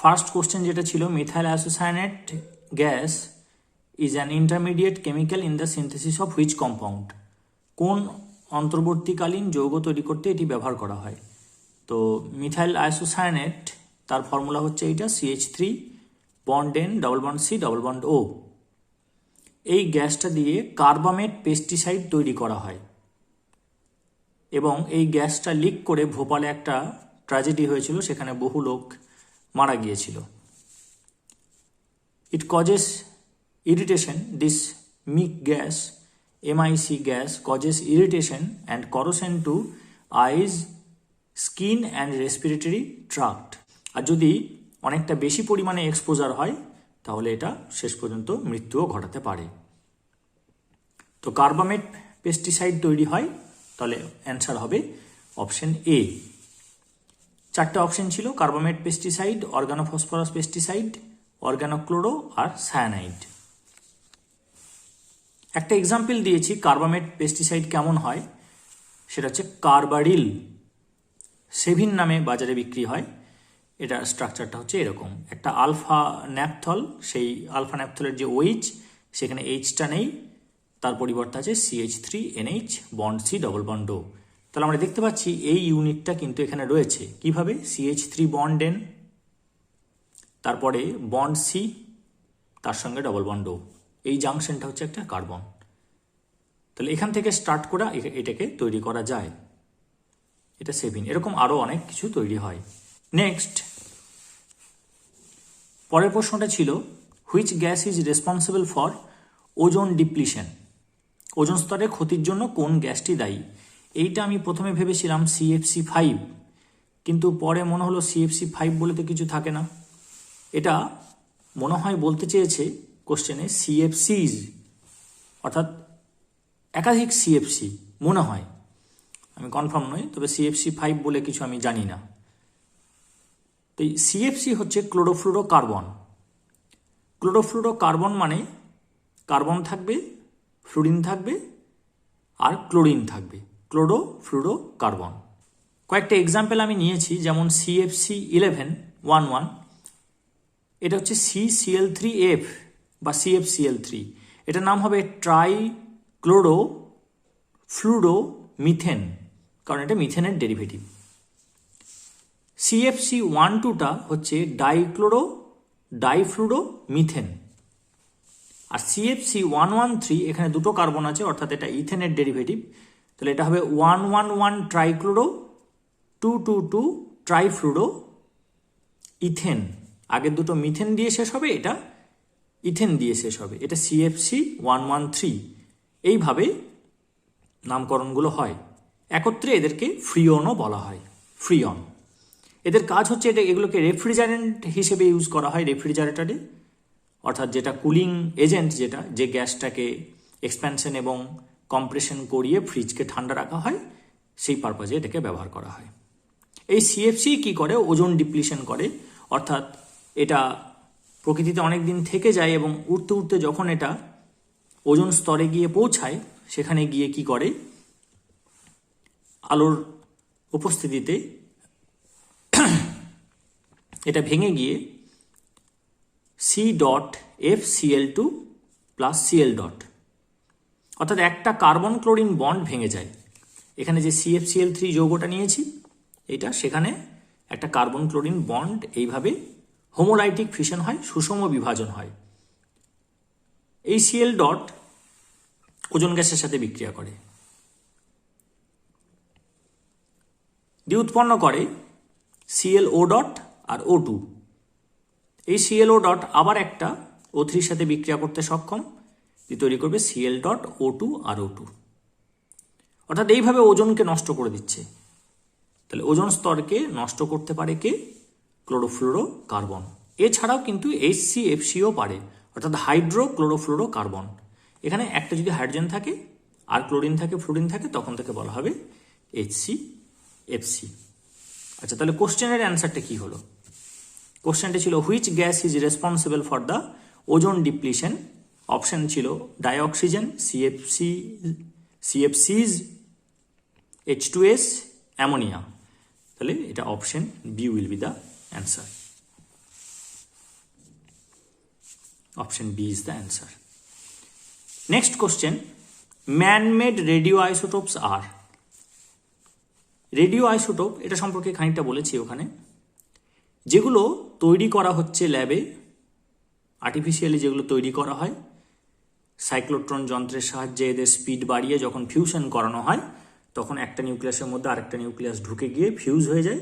First question যেটা ছিল, methyl isocyanate gas is an intermediate chemical in the synthesis of which compound? কোন অন্তর্বর্তীকালীন যৌগ তৈরি করতে এটি ব্যবহার করা হয়? তো মিথাইল আইসোসায়ানেট, তার ফর্মুলা হচ্ছে এইটা, CH3 bond N double bond C double bond O। এই গ্যাসটা দিয়ে কার্বামেট পেস্টিসাইড তৈরি করা হয় এবং এই গ্যাসটা লিক করে ভোপালে একটা ট্র্যাজেডি হয়েছিল, সেখানে বহু লোক মারা গিয়েছিল। It causes irritation, this MIC gas causes irritation and corrosion to eyes, skin and respiratory tract। আর যদি অনেকটা বেশি পরিমাণে এক্সপোজার হয় তাহলে এটা শেষ পর্যন্ত মৃত্যুও ঘটাতে পারে। তো কার্বামেট পেস্টিসাইড তৈরি হয়, তাহলে অ্যান্সার হবে অপশন A। চারটে অপশন ছিল, কার্বামেট পেস্টিসাইড, অর্গানোফসফরাস পেস্টিসাইড, অর্গানোক্লোরো আর সায়ানাইড। একটা এক্সাম্পল দিয়েছি কার্বামেট পেস্টিসাইড কেমন হয়, সেটা হচ্ছে কার্বারিল, সেভিন নামে বাজারে বিক্রি হয়। এটা স্ট্রাকচারটা হচ্ছে এরকম, একটা আলফা ন্যাপথল, সেই আলফা ন্যাপথলের যে OH সেখানে Hটা নেই, তার পরিবর্তে আছে CH3NH bond C double bond O। তাহলে আমরা দেখতে পাচ্ছি এই ইউনিটটা কিন্তু এখানে রয়েছে। কিভাবে? CH3 বন্ড N, তারপরে বন্ড C, তার সঙ্গে ডবল বন্ড O। এই জাংশনটা হচ্ছে একটা কার্বন। তাহলে এখান থেকে স্টার্ট করে এটাকে তৈরি করা যায়, এটা সেভিন। এরকম আরও অনেক কিছু তৈরি হয়। নেক্সট, পরের প্রশ্নটা ছিল, which gas is responsible for ozone depletion? Ozone স্তরের ক্ষতির জন্য কোন গ্যাসটি দায়ী? এইটা আমি প্রথমে ভেবেছিলাম CFC5, কিন্তু পরে মনে হলো CFC5 বলে তো কিছু থাকে না। এটা মনে হয় বলতে চেয়েছে কোশ্চেনে CFCs, অর্থাৎ একাধিক CFC মনে হয়, আমি কনফার্ম নই, তবে CFC5 বলে কিছু আমি জানি না। তো এই CFC হচ্ছে ক্লোরোফ্লুরোকার্বন। ক্লোরোফ্লুরোকার্বন মানে কার্বন থাকবে, ফ্লুরিন থাকবে আর ক্লোরিন থাকবে, ক্লোরোফ্লুরোকার্বন। কয়েকটা এক্সাম্পল আমি নিয়েছি, যেমন CFC11 এটা হচ্ছে CCl3F বা CFCl3, এটার নাম হবে ট্রাইক্লোরো ফ্লুরো মিথেন, কারণ এটা মিথেনের ডেরিভেটিভ। CFC12টা হচ্ছে ডাইফ্লুরো মিথেন। আর CFC113, এখানে দুটো কার্বন আছে, অর্থাৎ এটা ইথেনের ডেরিভেটিভ, তাহলে এটা হবে 111 ট্রাইক্লোরো 222 ট্রাইফ্লুরো ইথেন। আগের দুটো মিথেন দিয়ে শেষ হবে, এটা ইথেন দিয়ে শেষ হবে, এটা CFC113। এইভাবে নামকরণগুলো হয়। একত্রে এদেরকে ফ্রিয়নও বলা হয়, ফ্রিয়ন। এদের কাজ হচ্ছে এগুলোকে রেফ্রিজারেন্ট হিসেবে ইউজ করা হয় রেফ্রিজারেটরে, অর্থাৎ যেটা কুলিং এজেন্ট, যে গ্যাসটাকে এক্সপ্যানশন এবং কম্প্রেশন করিয়ে ফ্রিজকে ঠান্ডা রাখা হয়, সেই পারপাজে এটাকে ব্যবহার করা হয়। এই CFC কি করে? ওজোন ডিপ্লিশন করে, অর্থাৎ এটা প্রকৃতিতে অনেক দিন থেকে যায় এবং উঠতে উঠতে যখন এটা ওজোন স্তরে গিয়ে পৌঁছায়, সেখানে গিয়ে কি করে, আলোর উপস্থিতিতে এটা ভেঙে গিয়ে C.FCl2 প্লাস Cl ডট, অর্থাৎ একটা কার্বন ক্লোরিন বন্ড ভেঙে যায়। এখানে যে CFCl3 যৌগটা নিয়েছি এটা, সেখানে একটা কার্বন ক্লোরিন বন্ড এইভাবে হোমোলাইটিক ফিশন হয়, সুষম বিভাজন হয়। এই Cl ডট ওজোন গ্যাসের সাথে বিক্রিয়া করে, দিয়ে উৎপন্ন করে ClO ডট আর O2। এই ClO ডট আবার একটা O3 সাথে বিক্রিয়া করতে সক্ষম, দিয়ে তৈরি করবে Cl ডট O2 আর O2। অর্থাৎ এইভাবে ওজোনকে নষ্ট করে দিচ্ছে। তাহলে ওজোন স্তরকে নষ্ট করতে পারে কে? ক্লোরোফ্লুরোকার্বন। এছাড়াও কিন্তু HCFCও পারে, অর্থাৎ হাইড্রো ক্লোরোফ্লুরোকার্বন। এখানে একটা যদি হাইড্রোজেন থাকে আর ক্লোরিন থাকে, ফ্লুরিন থাকে, তখন থেকে বলা হবে HCFC। আচ্ছা, তাহলে কোশ্চেনের অ্যান্সারটা কি হলো? কোশ্চেনটা ছিল, which gas is responsible for the ozone depletion? Option ছিল ডাইঅক্সিজেন, CFCs, H2S, অ্যামোনিয়া। তাহলে এটা option B will be the answer. Option B is the answer. Next question, man-made radio isotopes are. Radio isotope এটা সম্পর্কে খানিকটা বলেছি ওখানে, যেগুলো তৈরি করা হচ্ছে ল্যাবে, আর্টিফিশিয়ালি যেগুলো তৈরি করা হয়, সাইক্লোট্রন যন্ত্রের সাহায্যে এদের স্পিড বাড়িয়ে যখন ফিউশন করানো হয় তখন একটা নিউক্লিয়াসের মধ্যে আরেকটা নিউক্লিয়াস ঢুকে গিয়ে ফিউজ হয়ে যায়,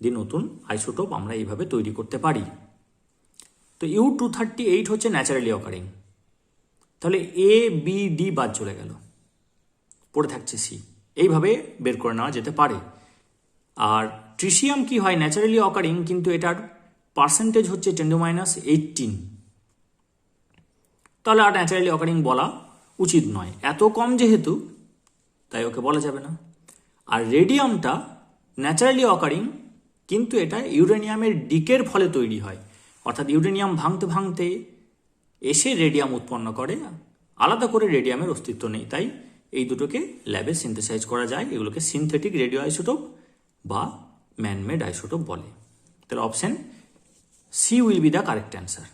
দিয়ে নতুন আইসোটোপ আমরা এইভাবে তৈরি করতে পারি। তো U-238 হচ্ছে ন্যাচারালি অকারিং। তাহলে এ বি ডি বাদ চলে গেল, পড়ে থাকছে সি। এইভাবে বের করে নেওয়া যেতে পারে। আর ট্রিশিয়াম কি হয়, ন্যাচারালি অকারিং, কিন্তু এটার পার্সেন্টেজ হচ্ছে 10⁻18। তাহলে আর ন্যাচারালি অকারিং বলা উচিত নয়, এত কম যেহেতু, তাই ওকে বলা যাবে না। আর রেডিয়ামটা ন্যাচারালি অকারিং, কিন্তু এটা ইউরেনিয়ামের ডিকের ফলে তৈরি হয়, অর্থাৎ ইউরেনিয়াম ভাঙতে ভাঙতে এসে রেডিয়াম উৎপন্ন করে, আলাদা করে রেডিয়ামের অস্তিত্ব নেই। তাই এই দুটোকে ল্যাবে সিনথেসাইজ করা যায়, এগুলোকে সিনথেটিক রেডিও আইসোটোপ বা ম্যানমেড আইসোটোপ বলে। তাহলে option C will be the correct answer.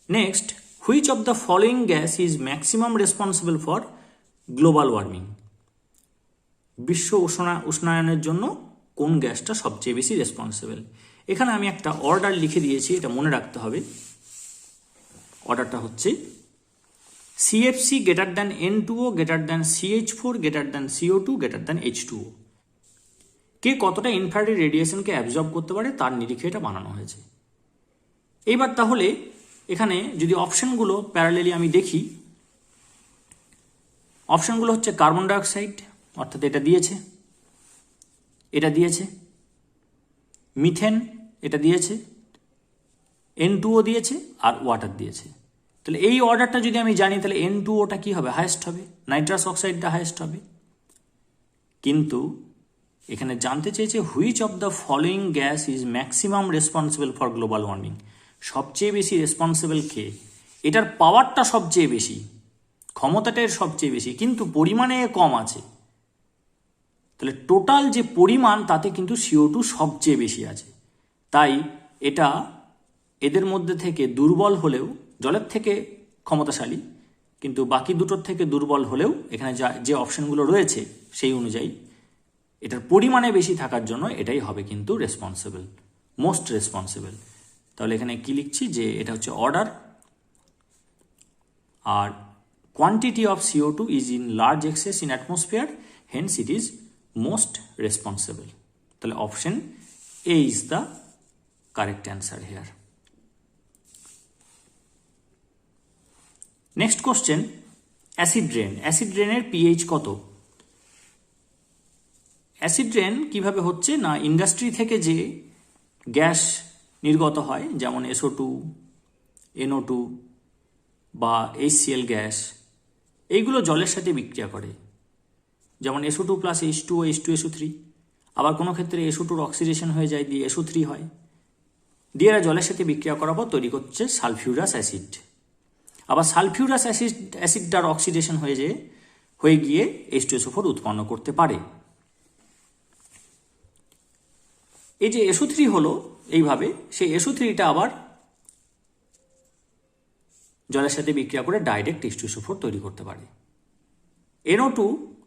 Next, which of the following gas is maximum responsible for global warming. বিশ্ব উষ্ণায়নের জন্য কোন গ্যাসটা সবচেয়ে বেশি রেসপন্সিবল? এখানে আমি একটা অর্ডার লিখে দিয়েছি, এটা মনে রাখতে হবে। অর্ডারটা হচ্ছে CFC greater than N2O greater than CH4 greater than CO2 greater than H2O। কে কতটা ইনফ্রারেড রেডিয়েশনকে অ্যাবজর্ব করতে পারে তার নিরিখে এটা বানানো হয়েছে। এইবার তাহলে এখানে যদি অপশনগুলো প্যারালেলি আমি দেখি, অপশনগুলো হচ্ছে কার্বন ডাইঅক্সাইড, অর্থাৎ এটা দিয়েছে, এটা দিয়েছে, মিথেন এটা দিয়েছে, N2O দিয়েছে, আর ওয়াটার দিয়েছে। তাহলে এই অর্ডারটা যদি আমি জানি তাহলে N2Oটা কি হবে, হায়েস্ট হবে, নাইট্রাস অক্সাইডটা হায়েস্ট হবে। কিন্তু এখানে জানতে চেয়েছে which of the following gas is maximum responsible for global warming. সবচেয়ে বেশি রেসপন্সিবল কে? এটার পাওয়ারটা সবচেয়ে বেশি, ক্ষমতাটার সবচেয়ে বেশি, কিন্তু পরিমাণে কম আছে। তাহলে টোটাল যে পরিমাণ তাতে কিন্তু CO2 সবচেয়ে বেশি আছে। তাই এটা এদের মধ্যে থেকে দুর্বল হলেও, জলের থেকে ক্ষমতাশালী কিন্তু বাকি দুটোর থেকে দুর্বল হলেও, এখানে যে অপশনগুলো রয়েছে সেই অনুযায়ী এটার পরিমাণে বেশি থাকার জন্য এটাই হবে কিন্তু রেসপন্সিবল, মোস্ট রেসপন্সিবল। তাহলে এখানে কি লিখছি যে এটা হচ্ছে অর্ডার, আর quantity of CO2 is in large excess in atmosphere, hence it is most responsible. তাহলে option A is the correct answer here. Next question, acid rain. Acid রেনের পিএইচ কত? অ্যাসিড রেন কিভাবে হচ্ছে না, ইন্ডাস্ট্রি থেকে যে gas নির্গত হয়, যেমন SO2, NO2 বা HCl গ্যাস, এইগুলো জলের সাথে বিক্রিয়া করে, যেমন SO2 প্লাস H2O, H2SO3। আবার কোনো ক্ষেত্রে SO2 অক্সিডেশন হয়ে যায়, দিয়ে SO3 হয়, দিয়ে এরা জলের সাথে বিক্রিয়া করার পর তৈরি করছে সালফিউরাস অ্যাসিড। আবার সালফিউরাস অ্যাসিডটার অক্সিডেশন হয়ে গিয়ে H2SO4 উৎপন্ন করতে পারে। এই যে SO3 হলো এইভাবে, সেই SO3টা আবার জলের সাথে বিক্রিয়া করে ডাইরেক্ট H2SO4 তৈরি করতে পারে। NO2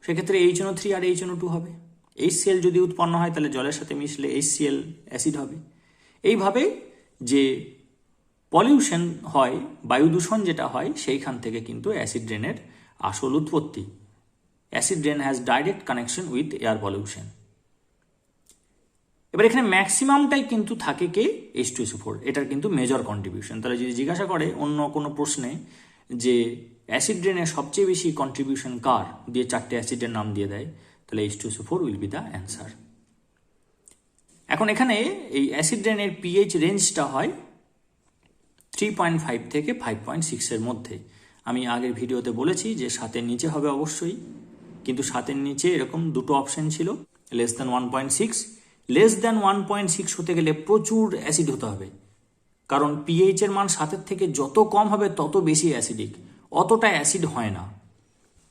সেক্ষেত্রে HNO3 আর HNO2 হবে। HCl যদি উৎপন্ন হয় তাহলে জলের সাথে মিশলে HCl অ্যাসিড হবে। এইভাবে যে পলিউশন হয়, বায়ু দূষণ যেটা হয়, সেইখান থেকে কিন্তু অ্যাসিড রেনের আসল উৎপত্তি। Acid rain has direct connection with air pollution. এবার এখানে ম্যাক্সিমামটাই কিন্তু থাকে কে, H2SO4, এটার কিন্তু মেজর কন্ট্রিবিউশন। তাহলে যদি জিজ্ঞাসা করে অন্য কোনো প্রশ্নে যে অ্যাসিড রেনের সবচেয়ে বেশি কন্ট্রিবিউশন কার, দিয়ে 4টে অ্যাসিডের নাম দিয়ে দেয়, তাহলে H2SO4 will be the answer. এখন এখানে এই অ্যাসিড রেনের পিএইচ রেঞ্জটা হয় 3.5 থেকে 5.6 এর মধ্যে। আমি আগের ভিডিওতে বলেছি যে 7-এর নিচে হবে অবশ্যই, কিন্তু 7-এর নিচে এরকম দুটো অপশন ছিল, লেস দ্যান 1.6। লেস দ্যান 1.6 হতে গেলে প্রচুর অ্যাসিড হতে হবে, কারণ পিএইচ এর মান 7-এর থেকে যত কম হবে তত বেশি অ্যাসিডিক, অতটা অ্যাসিড হয় না।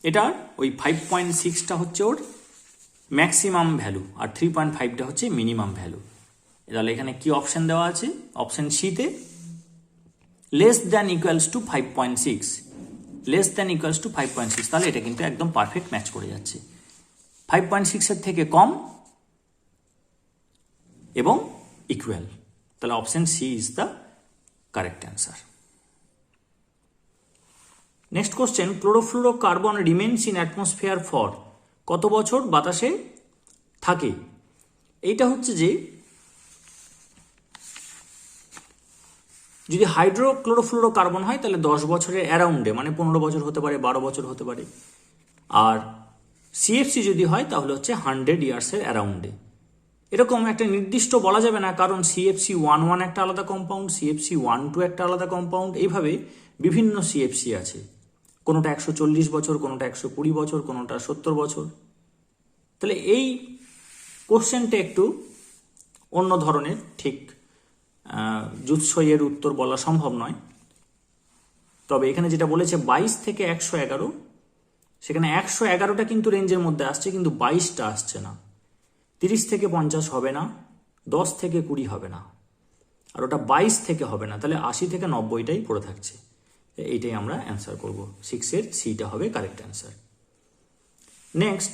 এটা ওই 5.6টা হচ্ছে ওর ম্যাক্সিমাম ভ্যালু, আর 3.5টা হচ্ছে মিনিমাম ভ্যালু। তাহলে এখানে কি অপশন দেওয়া আছে? অপশন সিতে less than equals to 5.6, less than equals to 5.6, তাহলে এটা কিন্তু একদম পারফেক্ট ম্যাচ করে যাচ্ছে। 5.6 এর থেকে কম এবং ইকুয়াল, তাহলে option C is the correct answer. Next question, chlorofluorocarbon remains in atmosphere for, কত বছর বাতাসে থাকে? এইটা হচ্ছে যে যদি হাইড্রোক্লোরোফ্লুরোকার্বন হয় তাহলে 10 বছরের অ্যারাউন্ডে, মানে 15 বছর হতে পারে, 12 বছর হতে পারে। আর সিএফসি যদি হয় তাহলে হচ্ছে 100 ইয়ার্সের অ্যারাউন্ডে। এরকম একটা নির্দিষ্ট বলা যাবে না, কারণ CFC11 একটা আলাদা কম্পাউন্ড, CFC12 একটা আলাদা কম্পাউন্ড, এইভাবে বিভিন্ন সিএফসি আছে। কোনোটা 140 বছর, কোনোটা 120 বছর, কোনোটা 70 বছর। তাহলে এই কোশ্চেনটা একটু অন্য ধরনের, ঠিক জুৎসইয়ের উত্তর বলা সম্ভব নয়। তবে এখানে যেটা বলেছে 22 থেকে 111, সেখানে 111টা কিন্তু রেঞ্জের মধ্যে আসছে, কিন্তু 22টা আসছে না। 30 থেকে 50 হবে না, 10 থেকে 20 হবে না, আর ওটা 22 থেকে হবে না, তাহলে 80 থেকে 90টাই পড়ে থাকছে। এইটাই আমরা অ্যান্সার করব, 6-এর সিটা হবে কারেক্ট অ্যান্সার। নেক্সট,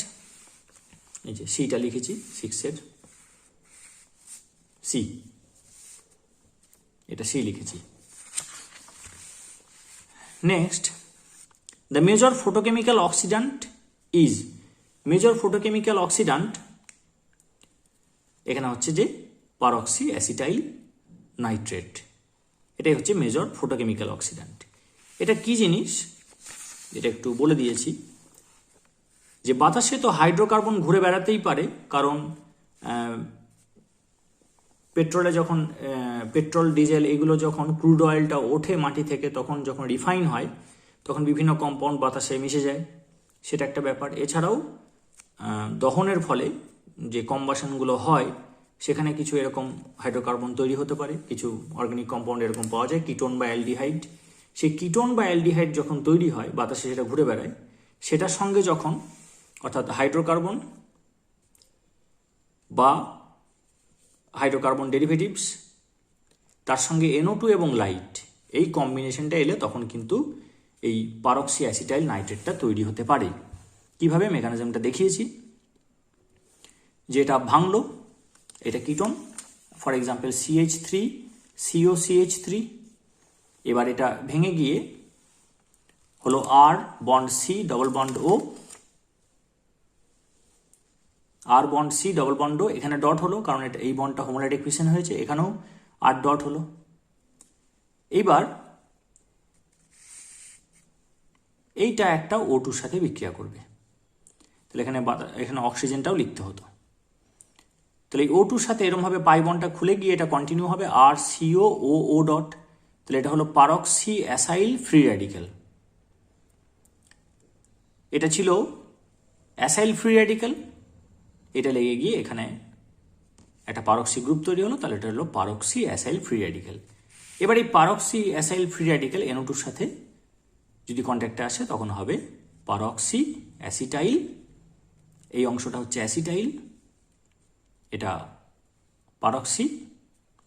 এই যে সিটা লিখেছি, 6-এর সি, এটা সি লিখেছি। Next, the major photochemical oxidant is, major photochemical oxidant এখানে হচ্ছে যে পারক্সি অ্যাসিটাইল নাইট্রেট, এটাই হচ্ছে মেজর ফটোকেমিক্যাল অক্সিডেন্ট। এটা কি জিনিস এটা একটু বলে দিয়েছি, যে বাতাসে তো হাইড্রোকার্বন ঘুরে বেড়াতেই পারে, কারণ পেট্রোলে যখন পেট্রোল ডিজেল এগুলো যখন ক্রুড অয়েলটা ওঠে মাটি থেকে, তখন যখন রিফাইন হয় তখন বিভিন্ন কম্পাউন্ড বাতাসে মিশে যায়, সেটা একটা ব্যাপার। এছাড়াও দহনের ফলে যে কম্বাশনগুলো হয় সেখানে কিছু এরকম হাইড্রোকার্বন তৈরি হতে পারে, কিছু অর্গানিক কম্পাউন্ড এরকম পাওয়া যায়, কিটোন বা অ্যালডিহাইড। সেই কিটোন বা অ্যালডিহাইড যখন তৈরি হয় বাতাসে, সেটা ঘুরে বেড়ায়, সেটার সঙ্গে যখন, অর্থাৎ হাইড্রোকার্বন বা হাইড্রোকার্বন ডেরিভেটিভস, তার সঙ্গে NO2 এবং লাইট, এই কম্বিনেশনটা এলে তখন কিন্তু এই পারক্সি অ্যাসিটাইল নাইট্রেটটা তৈরি হতে পারে। কিভাবে, মেকানিজমটা দেখিয়েছি, যে এটা ভাঙলো, এটা ketone, for example CH3 COCH3, এবার এটা ভেঙে গিয়ে হলো R bond C double bond O, R bond C double bond O, এখানে ডট হলো কারণ এটা এই বন্ডটা হোমোলাইটিক ফিশন হয়েছে, এখানেও R ডট হলো। এইবার এইটা একটা O2 সাথে বিক্রিয়া করবে, তাহলে এখানে অক্সিজেনটাও লিখতে হতো। তাহলে এই O2 সাথে এরমভাবে পাই বন্ডটা খুলে গিয়ে এটা কন্টিনিউ হবে RCOO ডট, তাহলে এটা হলো পারক্সি অ্যাসাইল ফ্রি র্যাডিক্যাল। এটা ছিল অ্যাসাইল ফ্রি র্যাডিক্যাল, এটা লেগে গিয়ে এখানে একটা পারক্সি গ্রুপ তৈরি হলো, তাহলে এটা হলো পারক্সি অ্যাসাইল ফ্রি র্যাডিক্যাল। এবার এই পারক্সি অ্যাসাইল ফ্রি র্যাডিক্যাল NO2-র সাথে যদি কন্ট্যাক্টে আসে তখন হবে পারক্সি অ্যাসিটাইল, এই অংশটা হচ্ছে অ্যাসিটাইল, এটা পারক্সি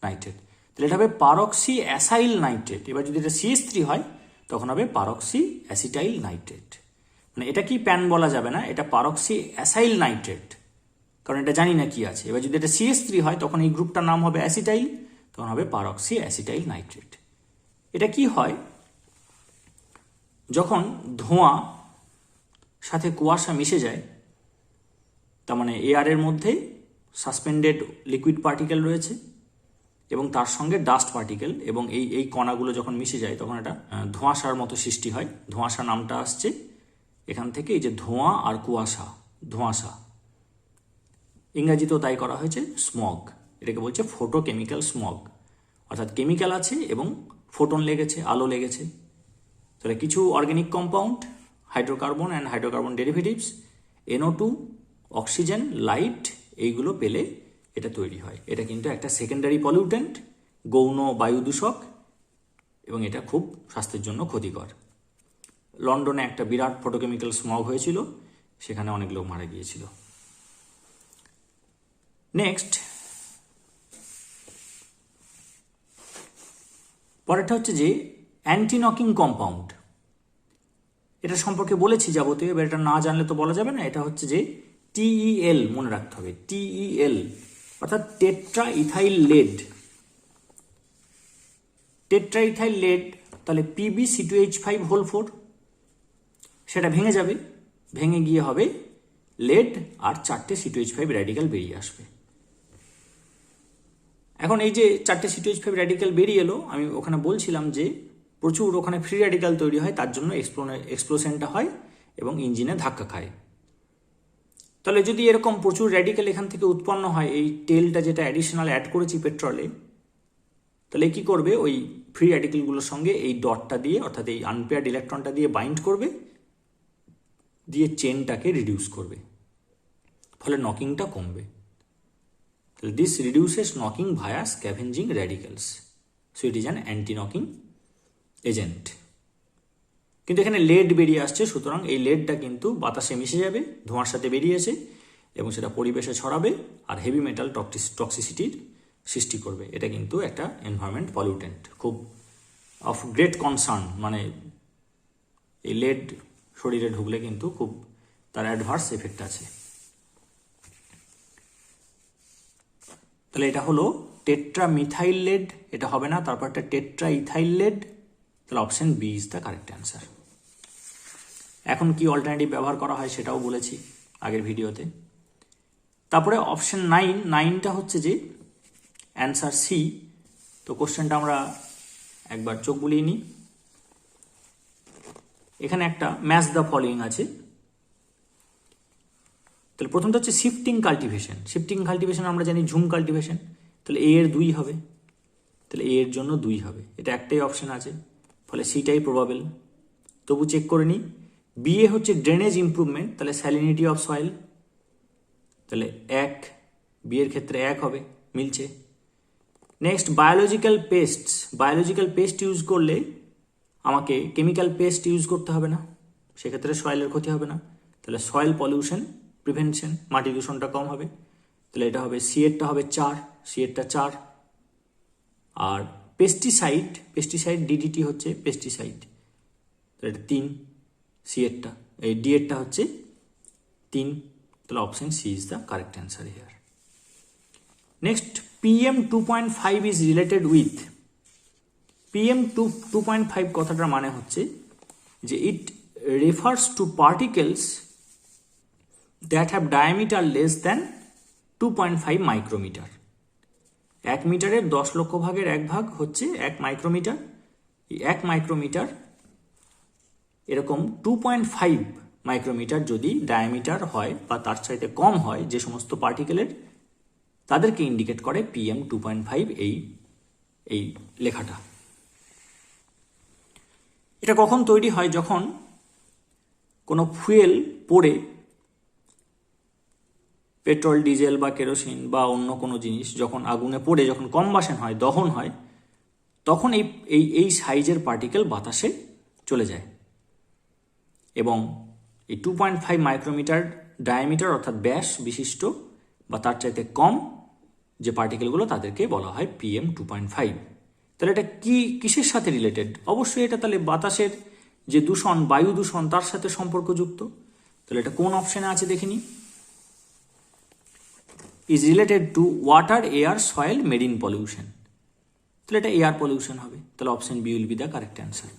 নাইট্রেট, তাহলে এটা হবে পারক্সি অ্যাসাইল নাইট্রেট। এবার যদি এটা CH3 হয় তখন হবে পারক্সি অ্যাসিটাইল নাইট্রেট। মানে এটা কি প্যান বলা যাবে না, এটা পারক্সি অ্যাসাইল নাইট্রেট, কারণ এটা জানি না কি আছে। এবার যদি এটা CH3 হয় তখন এই গ্রুপটার নাম হবে অ্যাসিটাইল, তখন হবে পারক্সি অ্যাসিটাইল নাইট্রেট। এটা কি হয়, যখন ধোঁয়া সাথে কুয়াশা মিশে যায়, তার মানে এয়ারের মধ্যে সাসপেন্ডেড লিকুইড পার্টিকেল রয়েছে এবং তার সঙ্গে ডাস্ট পার্টিকেল, এবং এই কণাগুলো যখন মিশে যায় তখন এটা ধোঁয়াশার মতো সৃষ্টি হয়। ধোঁয়াশা নামটা আসছে এখান থেকে, এই যে ধোঁয়া আর কুয়াশা, ধোঁয়াশা, ইংরাজিতেও তাই করা হয়েছে, স্মগ, এটাকে বলছে ফটোকেমিক্যাল স্মগ, অর্থাৎ কেমিক্যাল আছে এবং ফোটন লেগেছে, আলো লেগেছে। তাহলে কিছু organic compound, hydrocarbon and hydrocarbon derivatives, NO2, oxygen, light, এইগুলো পেলে এটা তৈরি হয়। এটা কিন্তু একটা সেকেন্ডারি পলিউটেন্ট, গৌণ বায়ু দূষক, এবং এটা খুব স্বাস্থ্যের জন্য ক্ষতিকর। লন্ডনে একটা বিরাট ফটোকেমিক্যাল স্মগ হয়েছিল, সেখানে অনেক লোক মারা গিয়েছিল। নেক্সট, পরেরটা হচ্ছে যে অ্যান্টি নকিং কম্পাউন্ড, এটা সম্পর্কে বলেছি যাবতীয়, এবার এটা না জানলে তো বলা যাবে না। এটা হচ্ছে যে TEL, মনে রাখতে হবে TEL, অর্থাৎ tetra ethyl lead. Tetra ethyl lead, তাহলে PbC2H5 সেটা ভেঙে যাবে, ভেঙে গিয়ে হবে লেড, আর 4টে C2H5 র্যাডিক্যাল বেরিয়ে আসবে। এখন এই যে 4টে C2H5 র্যাডিক্যাল বেরিয়ে এলো, আমি ওখানে বলছিলাম যে প্রচুর ওখানে ফ্রি র্যাডিক্যাল তৈরি হয়, তার জন্য এক্সপ্লোশনটা হয় এবং ইঞ্জিনে ধাক্কা খায়। তাহলে যদি এরকম প্রচুর র্যাডিক্যাল এখান থেকে উৎপন্ন হয়, এই তেলটা যেটা অ্যাডিশনাল অ্যাড করেছি পেট্রোলে, তাহলে কি করবে, ওই ফ্রি র্যাডিক্যালগুলোর সঙ্গে এই ডটটা দিয়ে, অর্থাৎ এই আনপেয়ার্ড ইলেকট্রনটা দিয়ে বাইন্ড করবে, দিয়ে চেনটাকে রিডিউস করবে, ফলে নকিংটা কমবে। তাহলে this reduces knocking via scavenging radicals, so it is an anti knocking agent. কিন্তু এখানে লেড বেরিয়ে আসছে, সুতরাং এই লেডটা কিন্তু বাতাসে মিশে যাবে, ধোঁয়ার সাথে বেরিয়েছে, এবং সেটা পরিবেশে ছড়াবে আর হেভি মেটাল টক্সিসিটির সৃষ্টি করবে। এটা কিন্তু একটা এনভায়রনমেন্ট পলিউটেন্ট, খুব অফ গ্রেট কনসার্ন। মানে এই লেড শরীরে ঢুকলে কিন্তু খুব তার অ্যাডভার্স এফেক্ট আছে। তাহলে এটা হলো টেট্রা মিথাইল লেড, এটা হবে না। তারপর একটা টেট্রা ইথাইল লেড, তাহলে option B is the correct answer. এখন কি অল্টারনেটিভ ব্যবহার করা হয় সেটাও বলেছি আগের ভিডিওতে। তারপরে অপশন 9টা হচ্ছে যে অ্যান্সার সি। তো কোশ্চেনটা আমরা একবার চোখ বুলিয়ে নিই। এখানে একটা ম্যাচ দ্য ফলোইং আছে। তাহলে প্রথমটা হচ্ছে শিফটিং কাল্টিভেশন। শিফটিং কাল্টিভেশন আমরা জানি ঝুম কাল্টিভেশন, তাহলে এ এর 2 হবে, তাহলে এ এর জন্য 2 হবে। এটা একটাই অপশন আছে, ফলে সিটাই প্রবাবেল। তবু চেক করে নিই। বিএ হচ্ছে ড্রেনেজ ইমপ্রুভমেন্ট, তাহলে স্যালিনিটি অফ সয়েল, তাহলে 1, বিয়ের ক্ষেত্রে 1 হবে, মিলছে। Next biological pests. Biological pest use করলে আমাকে কেমিক্যাল পেস্ট ইউজ করতে হবে না, সেক্ষেত্রে সয়েলের ক্ষতি হবে না, তাহলে সয়েল পলিউশন প্রিভেনশন, মাটি দূষণটা কম হবে। তাহলে এটা হবে সি এরটা হবে 4, সি এরটা 4। আর পেস্টিসাইড ডিডিটি হচ্ছে পেস্টিসাইড, তাহলে এটা 3, সি এরটা, এই ডি এরটা হচ্ছে 3, তাহলে option C is the correct answer here. Next PM 2.5 is related with. PM 2.5 কথাটার মানে হচ্ছে যে it refers to particles that have diameter less than 2.5 micrometer. 1 মিটারের 10 লক্ষ ভাগের 1 ভাগ হচ্ছে 1 মাইক্রোমিটার। এই 1 মাইক্রোমিটার এরকম 2.5 মাইক্রোমিটার যদি ডায়ামিটার হয় বা তার চাইতে কম হয় যে সমস্ত পার্টিকেলের, তাদেরকে ইন্ডিকেট করে PM 2.5 এই লেখাটা। এটা কখন তৈরি হয়, যখন কোনো ফুয়েল পড়ে, পেট্রোল, ডিজেল বা কেরোসিন বা অন্য কোনো জিনিস যখন আগুনে পড়ে, যখন কম্বাসন হয়, দহন হয়, তখন এই সাইজের পার্টিকেল বাতাসে চলে যায়, এবং এই 2.5 মাইক্রোমিটার ডায়ামিটার অর্থাৎ ব্যাস বিশিষ্ট বা তার চাইতে কম যে পার্টিকেলগুলো, তাদেরকে বলা হয় PM 2.5। তাহলে এটা কিসের সাথে রিলেটেড? অবশ্যই এটা তাহলে বাতাসের যে দূষণ, বায়ু দূষণ, তার সাথে সম্পর্কযুক্ত। তাহলে এটা কোন অপশনে আছে দেখিনি? Is related to water, air, soil, marine pollution. তাহলে এটা এয়ার পলিউশন হবে, তাহলে option B will be the correct answer.